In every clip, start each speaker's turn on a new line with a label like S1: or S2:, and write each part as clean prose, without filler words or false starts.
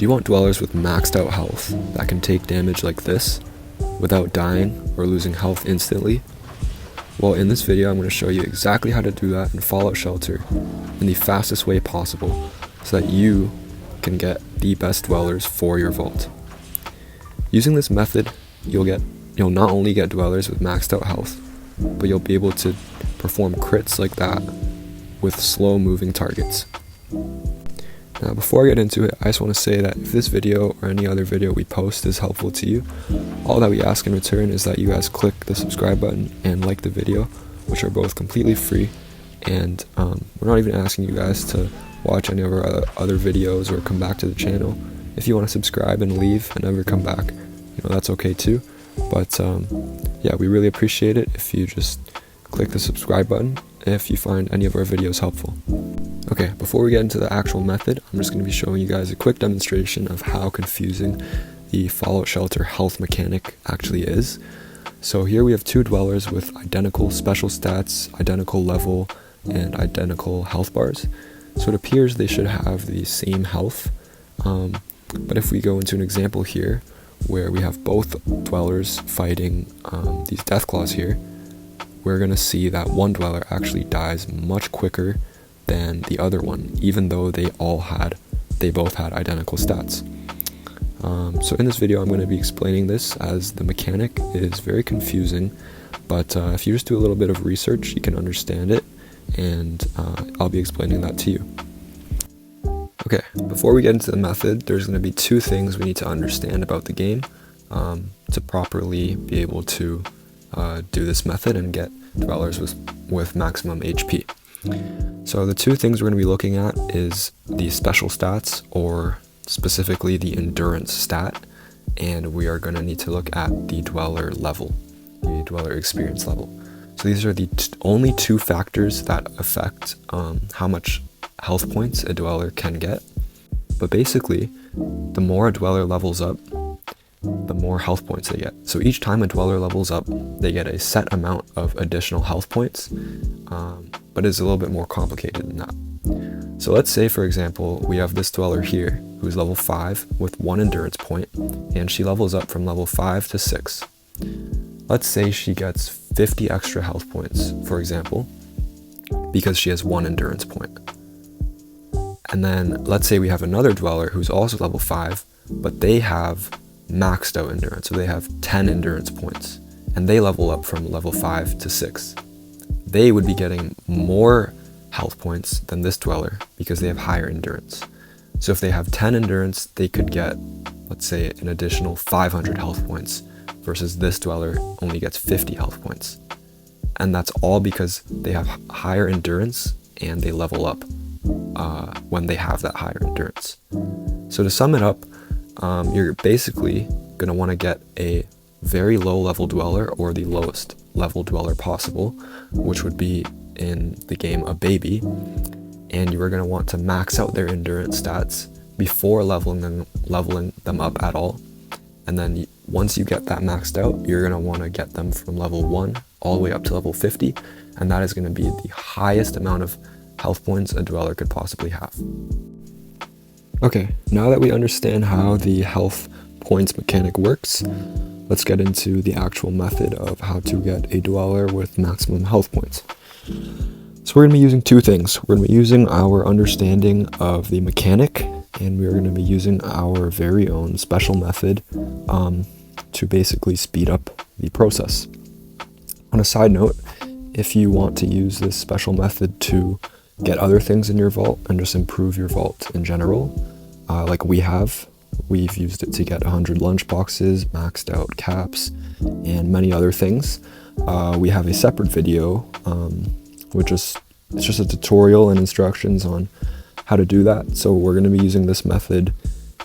S1: Do you want dwellers with maxed out health that can take damage like this without dying or losing health instantly? Well, in this video I'm going to show you exactly how to do that in Fallout Shelter in the fastest way possible so that you can get the best dwellers for your vault. Using this method, you'll not only get dwellers with maxed out health, but you'll be able to perform crits like that with slow moving targets. Now before I get into it, I just want to say that if this video or any other video we post is helpful to you, all that we ask in return is that you guys click the subscribe button and like the video, which are both completely free, and we're not even asking you guys to watch any of our other videos or come back to the channel. If you want to subscribe and leave and never come back, that's okay too. But yeah, we really appreciate it if you just click the subscribe button if you find any of our videos helpful. Okay, before we get into the actual method, I'm just going to be showing you guys a quick demonstration of how confusing the Fallout Shelter health mechanic actually is. So here we have two dwellers with identical special stats, identical level, and identical health bars. So it appears they should have the same health, but if we go into an example here, where we have both dwellers fighting these Deathclaws here, we're going to see that one dweller actually dies much quicker than the other one, even though they both had identical stats. So in this video I'm going to be explaining this, as the mechanic is very confusing, but if you just do a little bit of research you can understand it, and I'll be explaining that to you. Okay, before we get into the method, there's going to be two things we need to understand about the game to properly be able to do this method and get dwellers with maximum HP. So the two things we're going to be looking at is the special stats, or specifically the endurance stat, and we are going to need to look at the dweller level, the dweller experience level. So these are the only two factors that affect how much health points a dweller can get. But basically, the more a dweller levels up, the more health points they get. So each time a dweller levels up, they get a set amount of additional health points, but it's a little bit more complicated than that. So let's say, for example, we have this dweller here who's level 5 with 1 endurance point, and she levels up from level 5 to 6. Let's say she gets 50 extra health points, for example, because she has 1 endurance point. And then let's say we have another dweller who's also level 5, but they have maxed out endurance, so they have 10 endurance points, and they level up from level 5 to 6. They would be getting more health points than this dweller because they have higher endurance. So if they have 10 endurance, they could get, let's say, an additional 500 health points, versus this dweller only gets 50 health points. And that's all because they have higher endurance and they level up when they have that higher endurance. So to sum it up, you're basically going to want to get a very low level dweller, or the lowest level dweller possible, which would be in the game a baby, and you are going to want to max out their endurance stats before leveling them up at all. And then once you get that maxed out, you're going to want to get them from level 1 all the way up to level 50, and that is going to be the highest amount of health points a dweller could possibly have. Okay, now that we understand how the health points mechanic works, let's get into the actual method of how to get a dweller with maximum health points. So we're going to be using two things. We're going to be using our understanding of the mechanic, and we're going to be using our very own special method to basically speed up the process. On a side note, if you want to use this special method to get other things in your vault and just improve your vault in general, like we've used it to get 100 lunchboxes, maxed out caps, and many other things. We have a separate video, which is it's just a tutorial and instructions on how to do that. So we're going to be using this method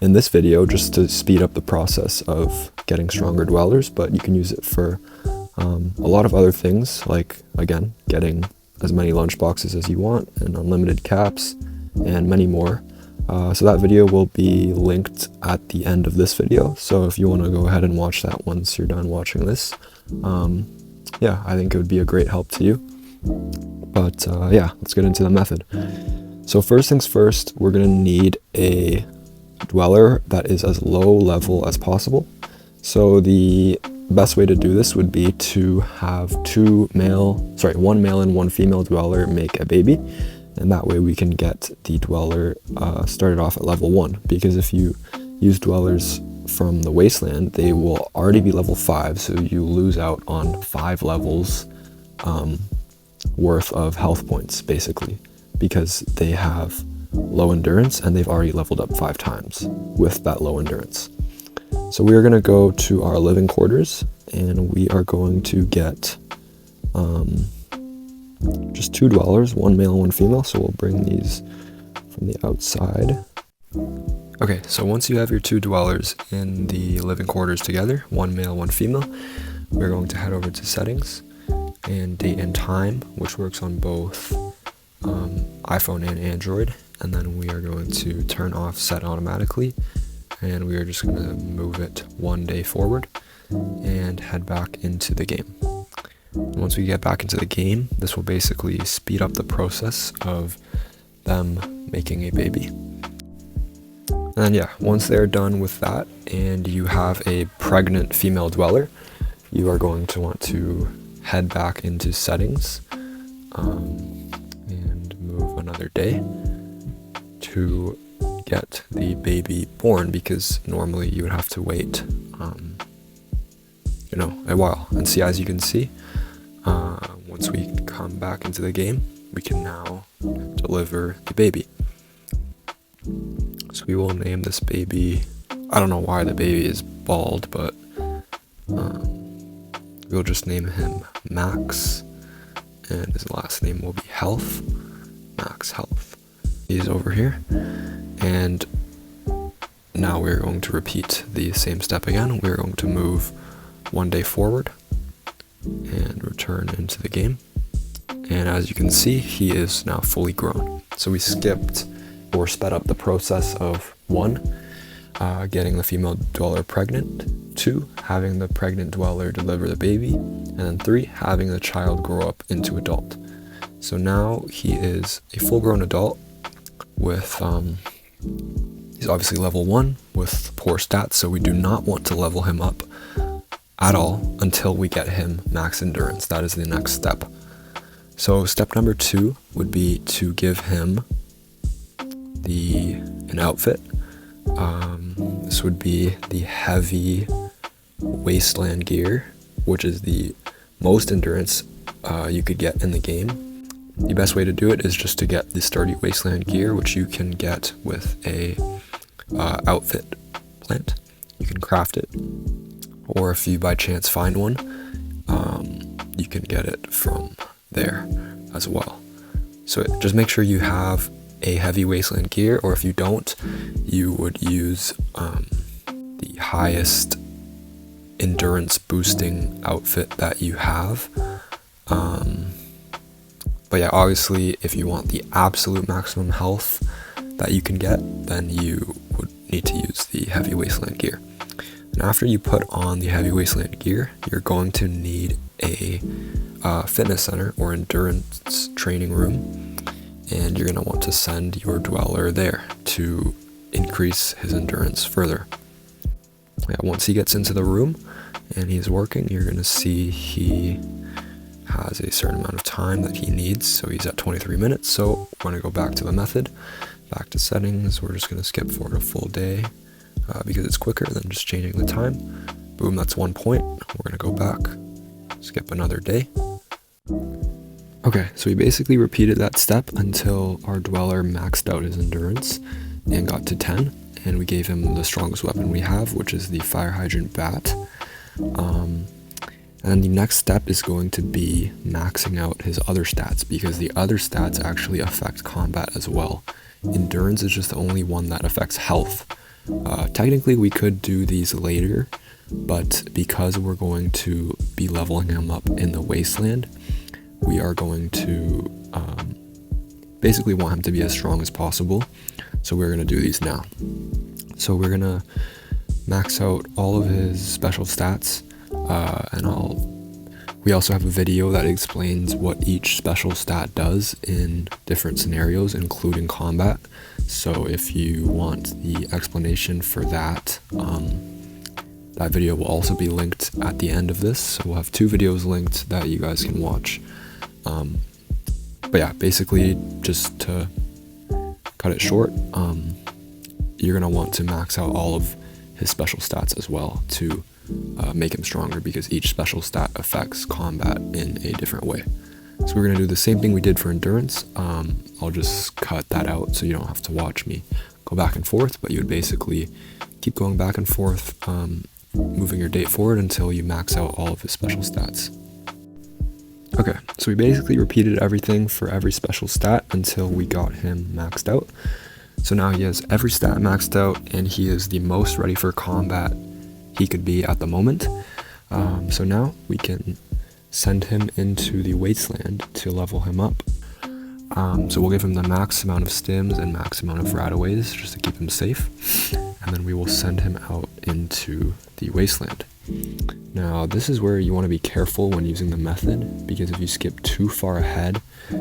S1: in this video just to speed up the process of getting stronger dwellers, but you can use it for a lot of other things, like, again, getting as many lunchboxes as you want and unlimited caps and many more. So that video will be linked at the end of this video, so if you want to go ahead and watch that once you're done watching this, yeah, I think it would be a great help to you. But yeah, let's get into the method. So first things first, we're going to need a dweller that is as low level as possible. So the best way to do this would be to have one male and one female dweller make a baby, and that way we can get the dweller started off at level 1, because if you use dwellers from the wasteland, they will already be level 5, so you lose out on 5 levels worth of health points, basically, because they have low endurance and they've already leveled up 5 times with that low endurance. So we are going to go to our living quarters, and we are going to get just 2 dwellers, one male and one female. So we'll bring these from the outside. Okay, so once you have your 2 dwellers in the living quarters together, one male, one female, we're going to head over to settings and date and time, which works on both iPhone and Android. And then we are going to turn off set automatically, and we are just going to move it 1 day forward and head back into the game. And once we get back into the game, this will basically speed up the process of them making a baby. And yeah, once they're done with that and you have a pregnant female dweller, you are going to want to head back into settings and move another day to get the baby born, because normally you would have to wait a while. And see, as you can see, once we come back into the game, we can now deliver the baby. So we will name this baby, I don't know why the baby is bald, but we'll just name him Max, and his last name will be Health, Max Health. He's over here, and now we're going to repeat the same step again. We're going to move 1 day forward and return into the game, and as you can see, he is now fully grown. So we skipped or sped up the process of 1, getting the female dweller pregnant, 2, having the pregnant dweller deliver the baby, and then 3, having the child grow up into adult. So now he is a full-grown adult with, he's obviously level 1 with poor stats, so we do not want to level him up at all until we get him max endurance. That is the next step. So step number 2 would be to give him an outfit. This would be the heavy wasteland gear, which is the most endurance you could get in the game. The best way to do it is just to get the sturdy wasteland gear, which you can get with a outfit plant. You can craft it, or if you by chance find one, you can get it from there as well. So just make sure you have a heavy wasteland gear, or if you don't, you would use the highest endurance boosting outfit that you have. But yeah, obviously if you want the absolute maximum health that you can get, then you would need to use the heavy wasteland gear. And after you put on the heavy wasteland gear, you're going to need a fitness center or endurance training room, and you're going to want to send your dweller there to increase his endurance further. Yeah, once he gets into the room and he's working, you're going to see he has a certain amount of time that he needs. So he's at 23 minutes. So we're going to go back to the method, back to settings. We're just going to skip forward a full day because it's quicker than just changing the time. Boom, that's 1 point. We're going to go back, skip another day. Okay, so we basically repeated that step until our dweller maxed out his endurance and got to 10, and we gave him the strongest weapon we have, which is the fire hydrant bat. And the next step is going to be maxing out his other stats, because the other stats actually affect combat as well. Endurance is just the only one that affects health. Technically we could do these later, but because we're going to be leveling him up in the wasteland, we are going to basically want him to be as strong as possible. So we're going to do these now. So we're going to max out all of his special stats, we also have a video that explains what each special stat does in different scenarios, including combat. So if you want the explanation for that, that video will also be linked at the end of this. So we'll have 2 videos linked that you guys can watch. But yeah, basically, just to cut it short, you're going to want to max out all of his special stats as well to make him stronger, because each special stat affects combat in a different way. So we're going to do the same thing we did for endurance. I'll just cut that out so you don't have to watch me go back and forth, but you would basically keep going back and forth, moving your date forward until you max out all of his special stats. Okay, so we basically repeated everything for every special stat until we got him maxed out. So now he has every stat maxed out, and he is the most ready for combat he could be at the moment. So now we can send him into the wasteland to level him up. So we'll give him the max amount of stims and max amount of rataways just to keep him safe, and then we will send him out into the wasteland. Now this is where you want to be careful when using the method, because if you skip too far ahead,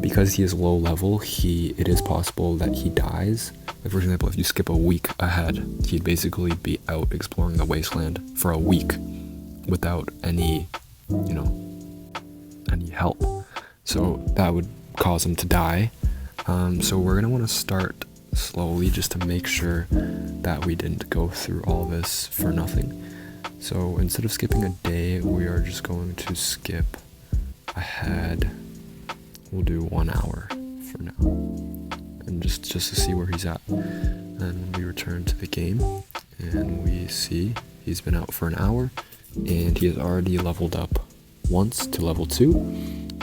S1: because he is low level, it is possible that he dies. Like for example, if you skip a week ahead, he'd basically be out exploring the wasteland for a week without any help. So that would cause him to die. So we're gonna want to start slowly just to make sure that we didn't go through all this for nothing. So instead of skipping a day, we are just going to skip ahead. We'll do 1 hour for now, and just to see where he's at. And we return to the game, and we see he's been out for an hour, and he has already leveled up once to level 2,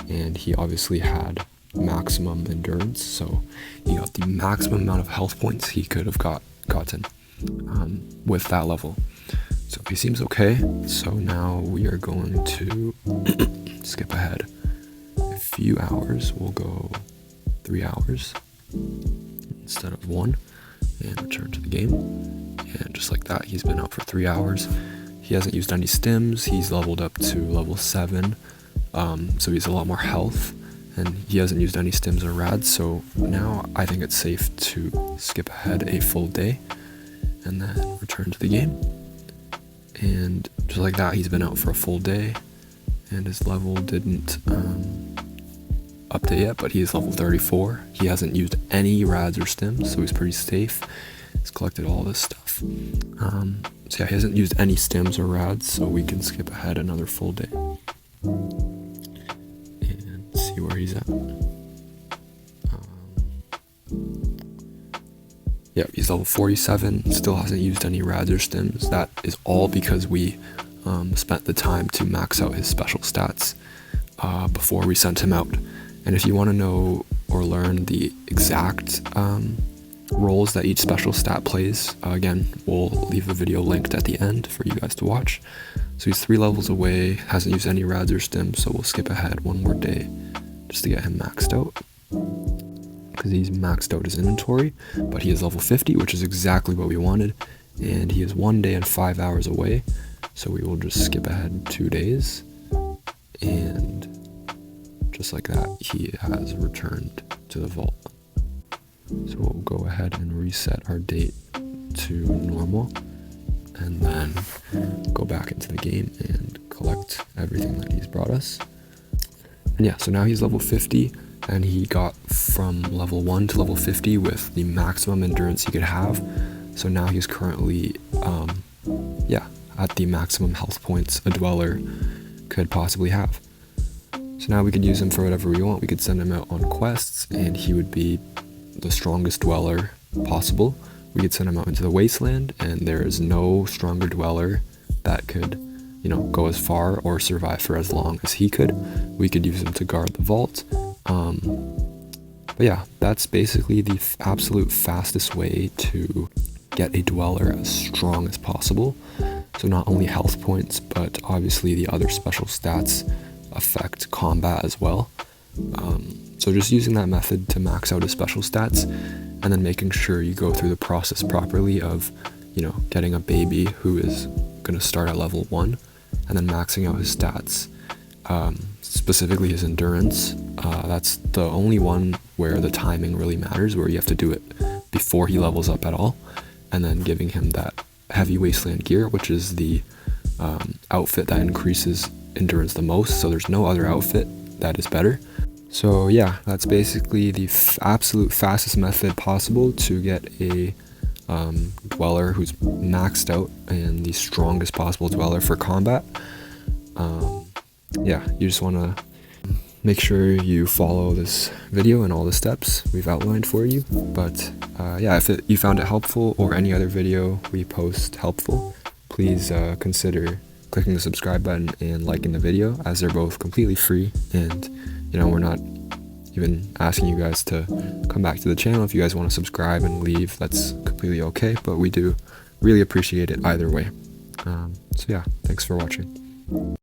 S1: and he obviously had maximum endurance, so he got the maximum amount of health points he could have gotten with that level. So he seems okay. So now we are going to skip ahead a few hours. We'll go 3 hours instead of 1, and return to the game. And just like that, he's been out for 3 hours. He hasn't used any stims. He's leveled up to level 7, so he's a lot more health, and he hasn't used any stims or rads. So now I think it's safe to skip ahead a full day and then return to the game. And just like that, he's been out for a full day, and his level didn't update yet, but he is level 34. He hasn't used any rads or stims, so he's pretty safe. He's collected all this stuff. So yeah, he hasn't used any stims or rads, so we can skip ahead another full day and see where he's at. Yeah, he's level 47, still hasn't used any rads or stims. That is all because we spent the time to max out his special stats before we sent him out. And if you want to know or learn the exact roles that each special stat plays, again, we'll leave a video linked at the end for you guys to watch. So he's 3 levels away, hasn't used any rads or stims, so we'll skip ahead 1 more day just to get him maxed out, because he's maxed out his inventory. But he is level 50, which is exactly what we wanted, and he is 1 day and 5 hours away, so we will just skip ahead 2 days, and just like that, he has returned to the vault. So we'll go ahead and reset our date to normal, and then go back into the game and collect everything that he's brought us. And yeah, so now he's level 50, and he got from level 1 to level 50 with the maximum endurance he could have. So now he's currently at the maximum health points a dweller could possibly have. So now we could use him for whatever we want. We could send him out on quests, and he would be the strongest dweller possible. We could send him out into the wasteland, and there is no stronger dweller that could, go as far or survive for as long as he could. We could use him to guard the vault. But yeah, that's basically the absolute fastest way to get a dweller as strong as possible. So not only health points, but obviously the other special stats affect combat as well. So just using that method to max out his special stats, and then making sure you go through the process properly of, getting a baby who is going to start at level 1, and then maxing out his stats, specifically his endurance. That's the only one where the timing really matters, where you have to do it before he levels up at all, and then giving him that heavy wasteland gear, which is the outfit that increases endurance the most. So there's no other outfit that is better. So yeah, that's basically the absolute fastest method possible to get a dweller who's maxed out and the strongest possible dweller for combat. Yeah, you just want to make sure you follow this video and all the steps we've outlined for you. But yeah, if you found it helpful, or any other video we post helpful, please consider clicking the subscribe button and liking the video, as they're both completely free. And you know, we're not even asking you guys to come back to the channel. If you guys want to subscribe and leave, that's completely okay, but we do really appreciate it either way. So yeah, thanks for watching.